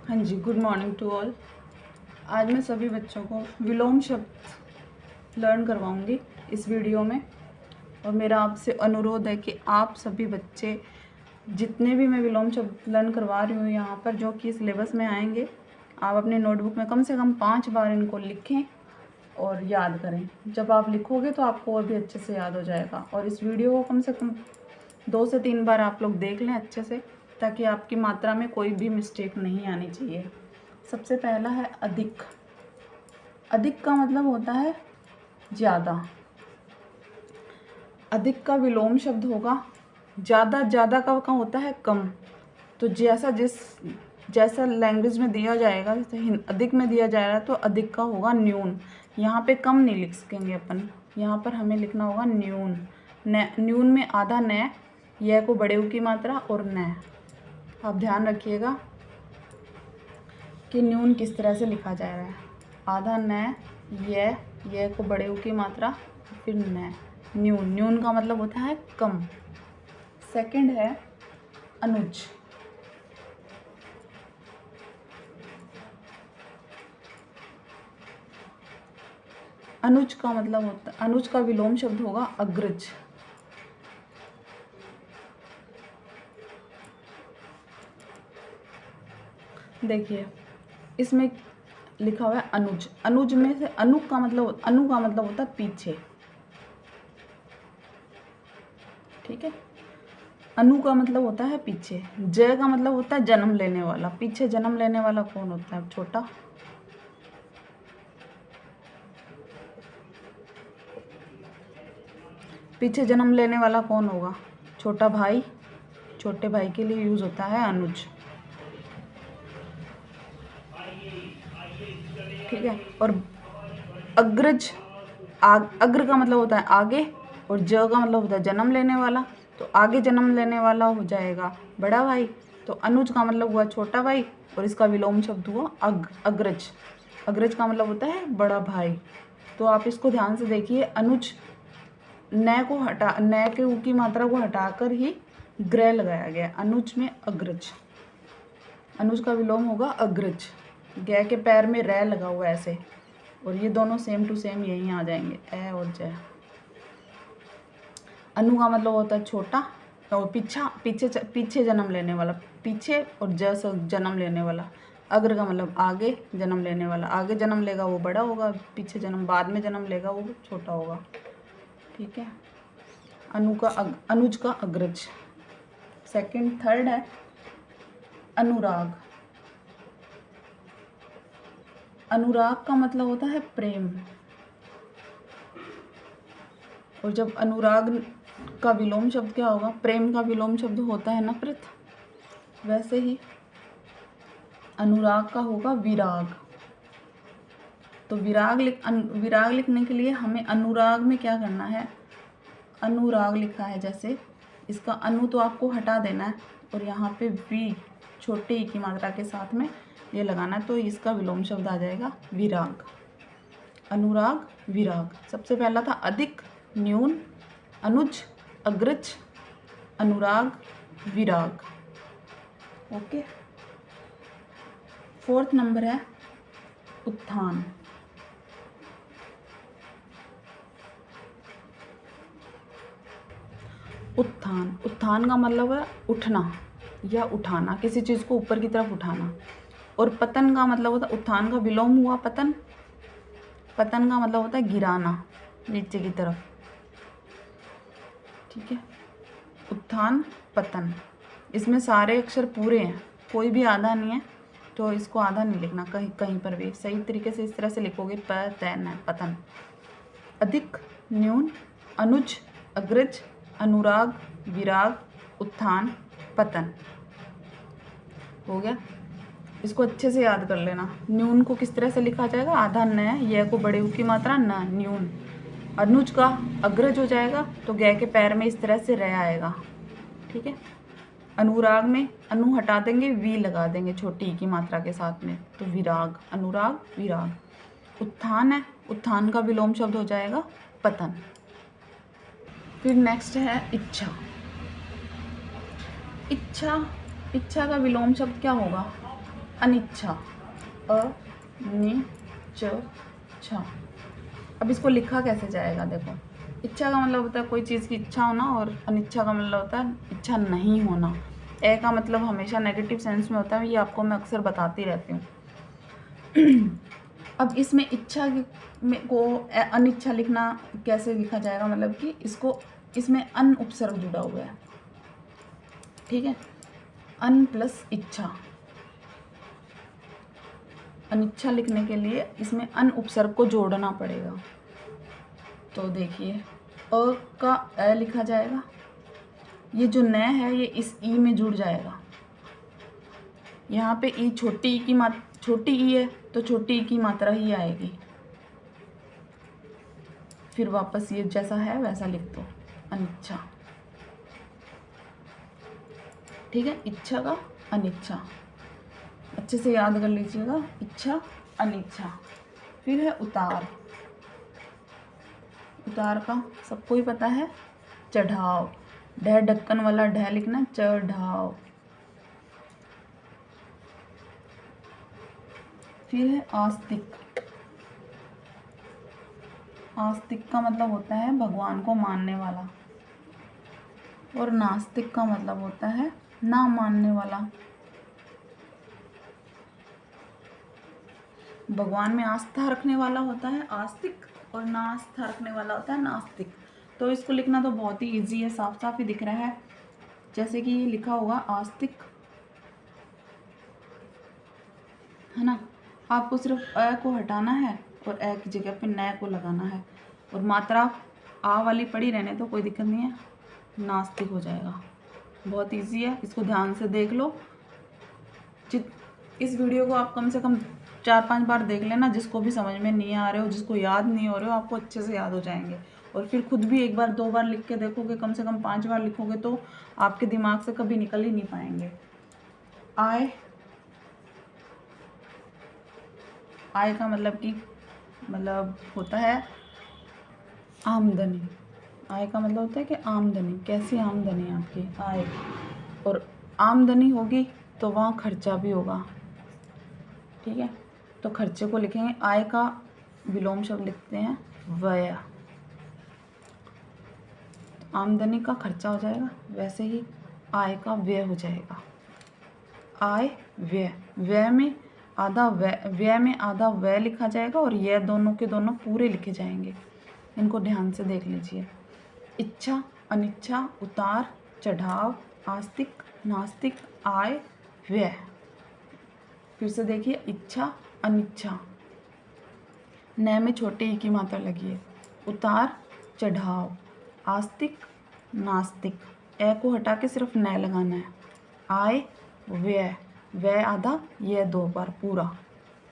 हाँ जी, good morning to all. आज मैं सभी बच्चों को विलोम शब्द लर्न करवाऊंगी इस वीडियो में। और मेरा आपसे अनुरोध है कि आप सभी बच्चे जितने भी मैं विलोम शब्द लर्न करवा रही हूँ यहाँ पर, जो कि सिलेबस में आएंगे, आप अपने नोटबुक में कम से कम 5 बार इनको लिखें और याद करें। जब आप लिखोगे तो आपको और भी अच्छे से याद हो जाएगा। और इस वीडियो को कम से कम 2 से 3 बार आप लोग देख लें अच्छे से, ताकि आपकी मात्रा में कोई भी मिस्टेक नहीं आनी चाहिए। सबसे पहला है अधिक। अधिक का मतलब होता है ज़्यादा। अधिक का विलोम शब्द होगा ज़्यादा। ज़्यादा का होता है कम। तो जैसा लैंग्वेज में दिया जाएगा, जैसे अधिक में दिया जाएगा तो अधिक का होगा न्यून। यहाँ पे कम नहीं लिख सकेंगे अपन, यहाँ पर हमें लिखना होगा न्यून। न्यून में आधा न, यह को बड़े ऊ की मात्रा और न। आप ध्यान रखिएगा कि न्यून किस तरह से लिखा जा रहा है। आधा न, यह को बड़े ऊ की मात्रा, फिर न। न्यून। न्यून का मतलब होता है कम। सेकंड है अनुज। अनुज का मतलब होता है, अनुज का विलोम शब्द होगा अग्रज। देखिए इसमें लिखा हुआ है अनुज। अनुज में से अनु का मतलब होता है पीछे। ठीक है, अनु का मतलब होता है पीछे। जय का मतलब होता है जन्म लेने वाला। पीछे जन्म लेने वाला कौन होता है? छोटा। पीछे जन्म लेने वाला कौन होगा? छोटा भाई। छोटे भाई के लिए यूज होता है अनुज। ठीक है। और अग्रज, अग्र का मतलब होता है आगे, और ज का मतलब होता है जन्म लेने वाला। तो आगे जन्म लेने वाला हो जाएगा बड़ा भाई। तो अनुज का मतलब हुआ छोटा भाई, और इसका विलोम शब्द हुआ अग्रज। अग्रज का मतलब होता है बड़ा भाई। तो आप इसको ध्यान से देखिए। अनुज, न के ऊ की मात्रा को हटाकर ही ग्रह लगाया गया। अनुज में अग्रज। अनुज का विलोम होगा अग्रज। गै के पैर में रह लगा हुआ ऐसे, और ये दोनों सेम टू सेम यहीं आ जाएंगे, ए और जय। अनु का मतलब होता है छोटा और पीछे जन्म लेने वाला। पीछे और जन्म लेने वाला। अग्र का मतलब आगे जन्म लेने वाला। आगे जन्म लेगा वो बड़ा होगा, पीछे बाद में जन्म लेगा वो छोटा होगा। ठीक है। अनुज का अग्रज। थर्ड है अनुराग। अनुराग का मतलब होता है प्रेम। और जब अनुराग का विलोम शब्द क्या होगा? प्रेम का विलोम शब्द होता है नफरत। वैसे ही अनुराग का होगा विराग। तो विराग लिखने के लिए हमें अनुराग में क्या करना है? अनुराग लिखा है जैसे, इसका अनु तो आपको हटा देना है, और यहाँ पे वी छोटे ई की मात्रा के साथ में ये लगाना है। तो इसका विलोम शब्द आ जाएगा विराग। अनुराग, विराग। सबसे पहला था अधिक, न्यून, अनुज, अग्रज, अनुराग, विराग। ओके। 4th नंबर है उत्थान। उत्थान का मतलब है उठना या उठाना, किसी चीज़ को ऊपर की तरफ उठाना। और पतन का मतलब होता है, उत्थान का विलोम हुआ पतन। पतन का मतलब होता है गिराना नीचे की तरफ। ठीक है। उत्थान, पतन, इसमें सारे अक्षर पूरे हैं, कोई भी आधा नहीं है। तो इसको आधा नहीं लिखना कहीं पर भी। सही तरीके से इस तरह से लिखोगे पतन। अधिक, न्यून, अनुज, अग्रज, अनुराग, विराग, उत्थान, पतन। हो गया। इसको अच्छे से याद कर लेना। न्यून को किस तरह से लिखा जाएगा? आधा न, यह को बड़े ऊ की मात्रा न, न्यून। अनुज का अग्रज हो जाएगा, तो गै के पैर में इस तरह से रह आएगा। ठीक है। अनुराग में अनु हटा देंगे, वी लगा देंगे छोटी ई की मात्रा के साथ में, तो विराग। अनुराग, विराग। उत्थान है, उत्थान का विलोम शब्द हो जाएगा पतन। फिर नेक्स्ट है इच्छा। इच्छा का विलोम शब्द क्या होगा? अनिच्छा, अनिच्छा। अब इसको लिखा कैसे जाएगा? देखो, इच्छा का मतलब होता है कोई चीज़ की इच्छा होना, और अनिच्छा का मतलब होता है इच्छा नहीं होना। ए का मतलब हमेशा नेगेटिव सेंस में होता है, ये आपको मैं अक्सर बताती रहती हूँ। अब इसमें इच्छा में को अनिच्छा लिखना कैसे लिखा जाएगा? मतलब कि इसको, इसमें अन उपसर्ग जुड़ा हुआ है, ठीक है। अन प्लस इच्छा, अनिच्छा लिखने के लिए इसमें अन उपसर्ग को जोड़ना पड़ेगा। तो देखिए, अ का अ लिखा जाएगा, ये जो न है ये इस ई में जुड़ जाएगा। यहाँ पे ई छोटी ई की छोटी ई है तो छोटी ई की मात्रा ही आएगी। फिर वापस ये जैसा है वैसा लिख दो, अनिच्छा, ठीक है। इच्छा का अनिच्छा, अच्छे से याद कर लीजिएगा, इच्छा अनिच्छा। फिर है उतार, उतार का सबको ही पता है, चढ़ाव, ढह ढक्कन वाला ढह लिखना, चढ़ाव। फिर है आस्तिक, आस्तिक का मतलब होता है भगवान को मानने वाला, और नास्तिक का मतलब होता है ना मानने वाला। भगवान में आस्था रखने वाला होता है आस्तिक, और ना आस्था रखने वाला होता है नास्तिक। तो इसको लिखना तो बहुत ही इजी है, साफ साफ ही दिख रहा है। जैसे कि ये लिखा होगा आस्तिक, है ना। आपको सिर्फ अ को हटाना है और ए की जगह पे न को लगाना है, और मात्रा आ वाली पड़ी रहने तो कोई दिक्कत नहीं है, नास्तिक हो जाएगा। बहुत इजी है, इसको ध्यान से देख लो। इस वीडियो को आप कम से कम 4-5 बार देख लेना, जिसको भी समझ में नहीं आ रहे हो, जिसको याद नहीं हो रहे हो, आपको अच्छे से याद हो जाएंगे। और फिर खुद भी 1 बार 2 बार लिख के देखोगे, कम से कम 5 बार लिखोगे तो आपके दिमाग से कभी निकल ही नहीं पाएंगे। आय, आय का मतलब कि मतलब होता है आमदनी। आय का मतलब होता है कि आमदनी, कैसी आमदनी आपकी, आय। और आमदनी होगी तो वहाँ खर्चा भी होगा, ठीक है। तो खर्चे को लिखेंगे, आय का विलोम शब्द लिखते हैं व्यय, आमदनी का खर्चा हो जाएगा, वैसे ही आय का व्यय हो जाएगा। आय व्यय, व्यय में आधा व्यय में आधा व्यय लिखा जाएगा, और यह दोनों के दोनों पूरे लिखे जाएंगे। इनको ध्यान से देख लीजिए, इच्छा अनिच्छा, उतार चढ़ाव, आस्तिक नास्तिक, आय व्यय। फिर से देखिए, इच्छा अनिच्छा, न में छोटे ई की मात्रा लगी है, उतार चढ़ाव, आस्तिक नास्तिक, ए को हटा के सिर्फ न लगाना है, आय व्यय, व्यय आधा, यह 2 बार पूरा,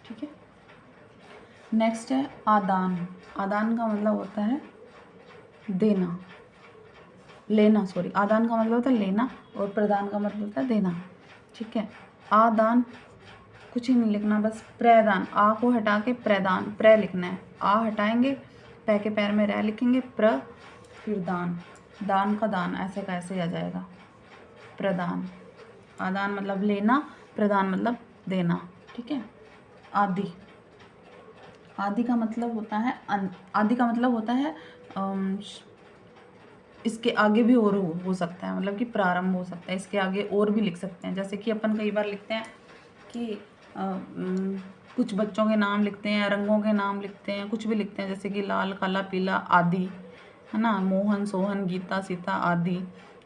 ठीक है। नेक्स्ट है आदान। आदान का मतलब होता है देना, लेना, सॉरी, आदान का मतलब होता है लेना, और प्रदान का मतलब होता है देना, ठीक है। आदान कुछ ही नहीं लिखना, बस प्रदान, आ को हटा के प्रदान, प्र लिखना है, आ हटाएंगे, पै के पैर में रह लिखेंगे, प्र, फिर दान, दान का दान, ऐसे का ऐसे आ जाएगा, प्रदान। आदान मतलब लेना, प्रदान मतलब देना, ठीक है। आदि, आदि का मतलब होता है आदि का मतलब होता है इसके आगे भी और हो सकता है, मतलब कि प्रारंभ हो सकता है, इसके आगे और भी लिख सकते हैं। जैसे कि अपन कई बार लिखते हैं कि कुछ बच्चों के नाम लिखते हैं, रंगों के नाम लिखते हैं, कुछ भी लिखते हैं, जैसे कि लाल काला पीला आदि, है ना, मोहन सोहन गीता सीता आदि।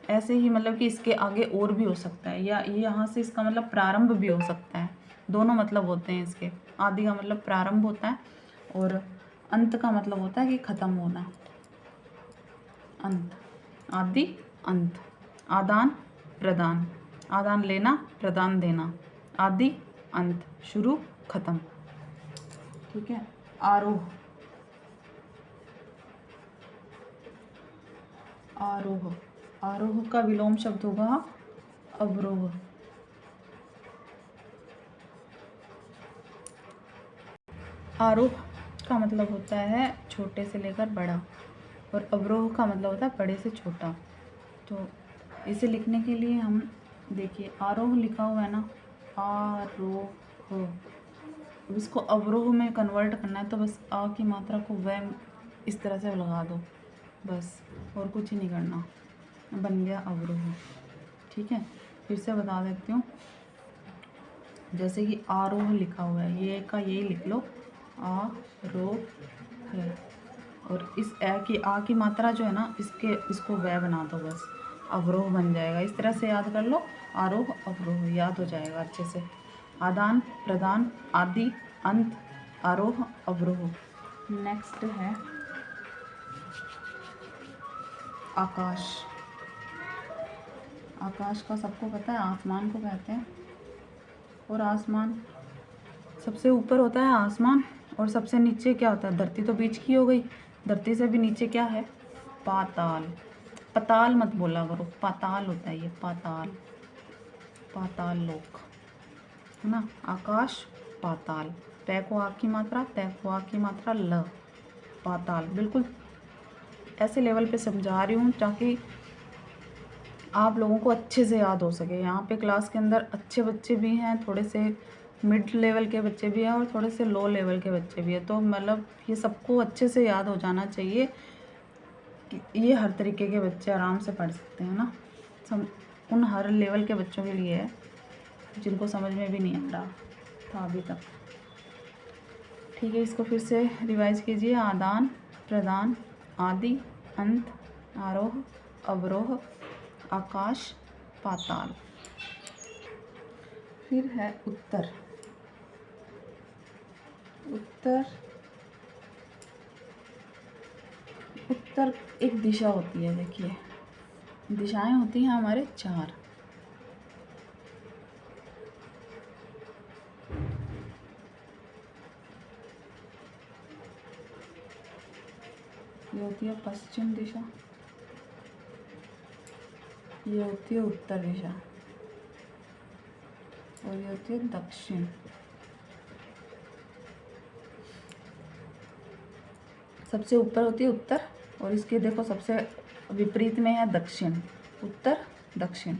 ऐसे ही मतलब कि इसके आगे और भी हो सकता है, या यहाँ से इसका मतलब प्रारंभ भी हो सकता है, दोनों मतलब होते हैं इसके। आदि का मतलब प्रारंभ होता है, और अंत का मतलब होता है कि ख़त्म होना, अंत, आदि अंत। आदान प्रदान, आदान लेना, प्रदान देना, आदि अंत, शुरू खत्म, ठीक है। आरोह, आरोह, आरोह का विलोम शब्द होगा अवरोह। आरोह का मतलब होता है छोटे से लेकर बड़ा, और अवरोह का मतलब होता है बड़े से छोटा। तो इसे लिखने के लिए हम देखिए, आरोह लिखा हुआ है ना, आरोह, हो। अब इसको अवरोह में कन्वर्ट करना है तो बस आ की मात्रा को वह इस तरह से लगा दो बस, और कुछ ही नहीं करना, बन गया अवरोह। ठीक है, फिर से बता देती हूँ। जैसे कि आरोह लिखा हुआ है, ये का यही लिख लो, आरोह है, और इस आ की मात्रा जो है ना, इसको वह बना दो बस, अवरोह बन जाएगा। इस तरह से याद कर लो, आरोह अवरोह याद हो जाएगा अच्छे से। आदान प्रदान आदि अंत आरोह अवरोह। नेक्स्ट है आकाश। आकाश का सबको पता है, आसमान को कहते हैं। और आसमान सबसे ऊपर होता है आसमान, और सबसे नीचे क्या होता है? धरती तो बीच की हो गई, धरती से भी नीचे क्या है? पाताल। पताल मत बोला करो, पाताल होता है ये, पाताल, पाताल लोक है ना। आकाश पाताल, तय को आ की मात्रा, तय को आ की मात्रा ल, पाताल। बिल्कुल ऐसे लेवल पे समझा रही हूँ ताकि आप लोगों को अच्छे से याद हो सके। यहाँ पे क्लास के अंदर अच्छे बच्चे भी हैं, थोड़े से मिड लेवल के बच्चे भी हैं, और थोड़े से लो लेवल के बच्चे भी हैं। तो मतलब ये सबको अच्छे से याद हो जाना चाहिए कि ये हर तरीके के बच्चे आराम से पढ़ सकते हैं ना। उन हर लेवल के बच्चों के लिए है जिनको समझ में भी नहीं आ रहा था अभी तक। ठीक है, इसको फिर से रिवाइज कीजिए। आदान प्रदान आदि अंत आरोह अवरोह आकाश पाताल। फिर है उत्तर। उत्तर उत्तर एक दिशा होती है। देखिए, दिशाएं होती हैं हमारे 4। ये होती है पश्चिम दिशा, ये होती है उत्तर दिशा, और ये होती है दक्षिण। सबसे ऊपर होती है उत्तर, और इसके देखो सबसे विपरीत में है दक्षिण। उत्तर दक्षिण।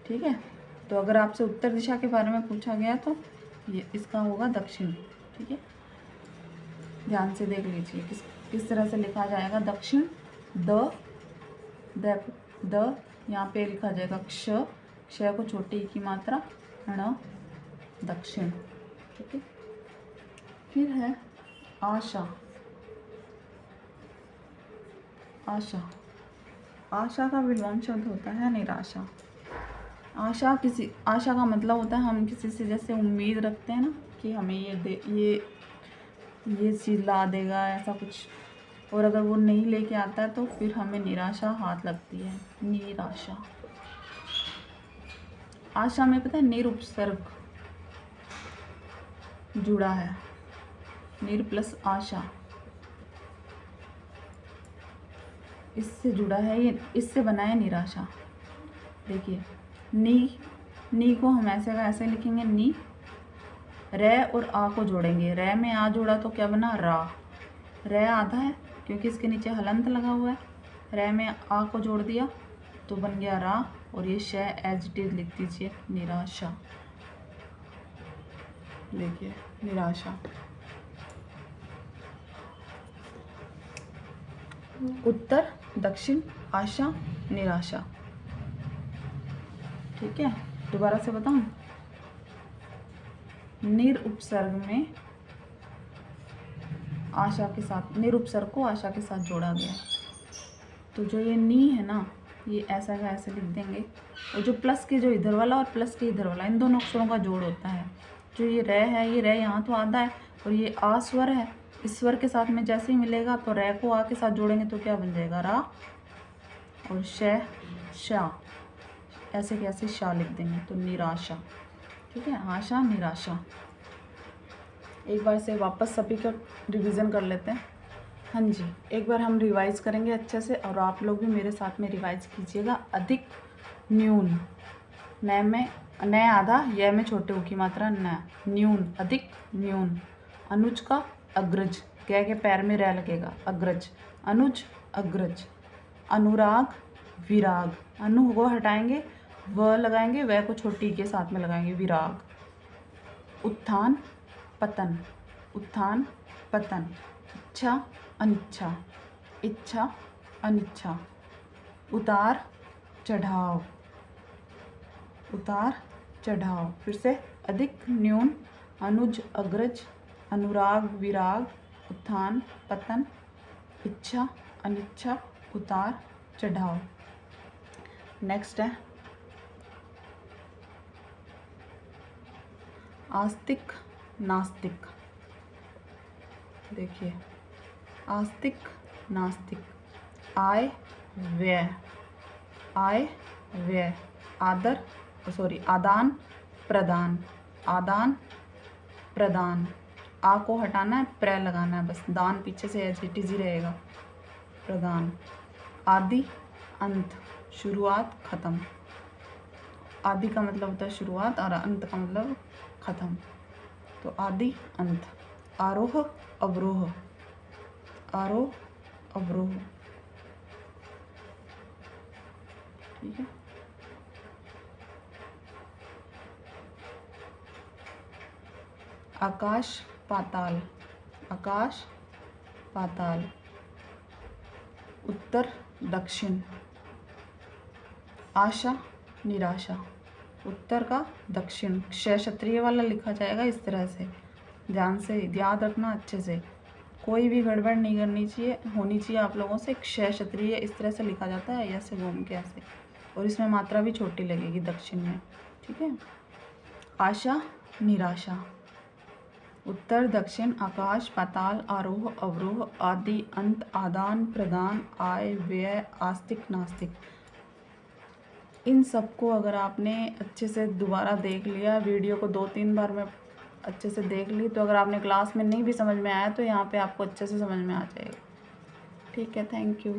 ठीक है, तो अगर आपसे उत्तर दिशा के बारे में पूछा गया तो ये इसका होगा दक्षिण। ठीक है, ध्यान से देख लीजिए किस तरह से लिखा जाएगा। दक्षिण द यहाँ पे लिखा जाएगा क्ष, क्ष को छोटी ई की मात्रा, ण दक्षिण। ठीक है, फिर है आशा। आशा, आशा का विलोम शब्द होता है निराशा। आशा का मतलब होता है हम किसी से जैसे उम्मीद रखते हैं ना कि हमें ये चीज़ ला देगा, ऐसा कुछ, और अगर वो नहीं लेके आता है तो फिर हमें निराशा हाथ लगती है। निराशा। आशा में पता है निरुपसर्ग जुड़ा है, निर प्लस आशा, इससे जुड़ा है, ये इससे बना है निराशा। देखिए, नी को हम ऐसे का ऐसे लिखेंगे, नी। रे और आ को जोड़ेंगे, रे में आ जोड़ा तो क्या बना? रा। रे आधा है क्योंकि इसके नीचे हलंत लगा हुआ है, रे में आ को जोड़ दिया तो बन गया रा, और ये श एज इट इज लिख दीजिए, निराशा। देखिए, निराशा। उत्तर दक्षिण आशा निराशा। ठीक है, दोबारा से बताऊं। निर उपसर्ग में आशा के साथ, निर उपसर्ग को आशा के साथ जोड़ा गया। तो जो ये नी है ना, ये ऐसा का ऐसे लिख देंगे, और जो प्लस के जो इधर वाला और प्लस के इधर वाला, इन दोनों अक्षरों का जोड़ होता है। जो ये रे है, ये रे यहाँ तो आधा है, और ये आ स्वर है, इस स्वर के साथ में जैसे ही मिलेगा तो रे को आ के साथ जोड़ेंगे तो क्या बन जाएगा? रा, और श शा, ऐसे कैसे शा लिख देंगे तो निराशा। ठीक है, आशा निराशा। एक बार से वापस सभी का रिवीजन कर लेते हैं। हाँ जी, एक बार हम रिवाइज करेंगे अच्छे से, और आप लोग भी मेरे साथ में रिवाइज कीजिएगा। अधिक न्यून, न में न आधा, य में छोटे ऊ की मात्रा न, न्यून अधिक न्यून। अनुज का अग्रज, कै के पैर में रह लगेगा, अग्रज, अनुज अग्रज। अनुराग विराग, अनु को हटाएंगे, व लगाएंगे, वह को छोटी के साथ में लगाएंगे, विराग। उत्थान पतन, उत्थान पतन। इच्छा अनिच्छा, इच्छा अनिच्छा। उतार चढ़ाव, उतार चढ़ाव। फिर से अधिक न्यून, अनुज अग्रज, अनुराग विराग, उत्थान पतन, इच्छा अनिच्छा, उतार चढ़ाव। नेक्स्ट है आस्तिक नास्तिक। देखिए आस्तिक नास्तिक, आय व्यय, आय व्यय। आदर सॉरी आदान प्रदान, आदान प्रदान। आ को हटाना है, प्र लगाना है बस, दान पीछे से एज इट इज ही रहेगा। प्रदान। आदि अंत, शुरुआत खत्म। आदि का मतलब होता है शुरुआत और अंत का मतलब खत्म। तो आदि अंत। आरोह अवरोह, आरोह अवरोह। ठीक है। आकाश पाताल, आकाश पाताल। उत्तर दक्षिण, आशा निराशा। उत्तर का दक्षिण, क्षय क्षत्रिय वाला लिखा जाएगा इस तरह से, ध्यान से याद रखना अच्छे से, कोई भी गड़बड़ नहीं करनी चाहिए, होनी चाहिए आप लोगों से। क्षय क्षत्रिय इस तरह से लिखा जाता है, ऐसे घूम के ऐसे, और इसमें मात्रा भी छोटी लगेगी दक्षिण में। ठीक है। आशा निराशा। उत्तर दक्षिण, आकाश पाताल, आरोह अवरोह, आदि अंत, आदान प्रदान, आय व्यय, आस्तिक नास्तिक। इन सबको अगर आपने अच्छे से दोबारा देख लिया, वीडियो को 2-3 बार में अच्छे से देख ली, तो अगर आपने क्लास में नहीं भी समझ में आया तो यहाँ पे आपको अच्छे से समझ में आ जाएगा। ठीक है, थैंक यू।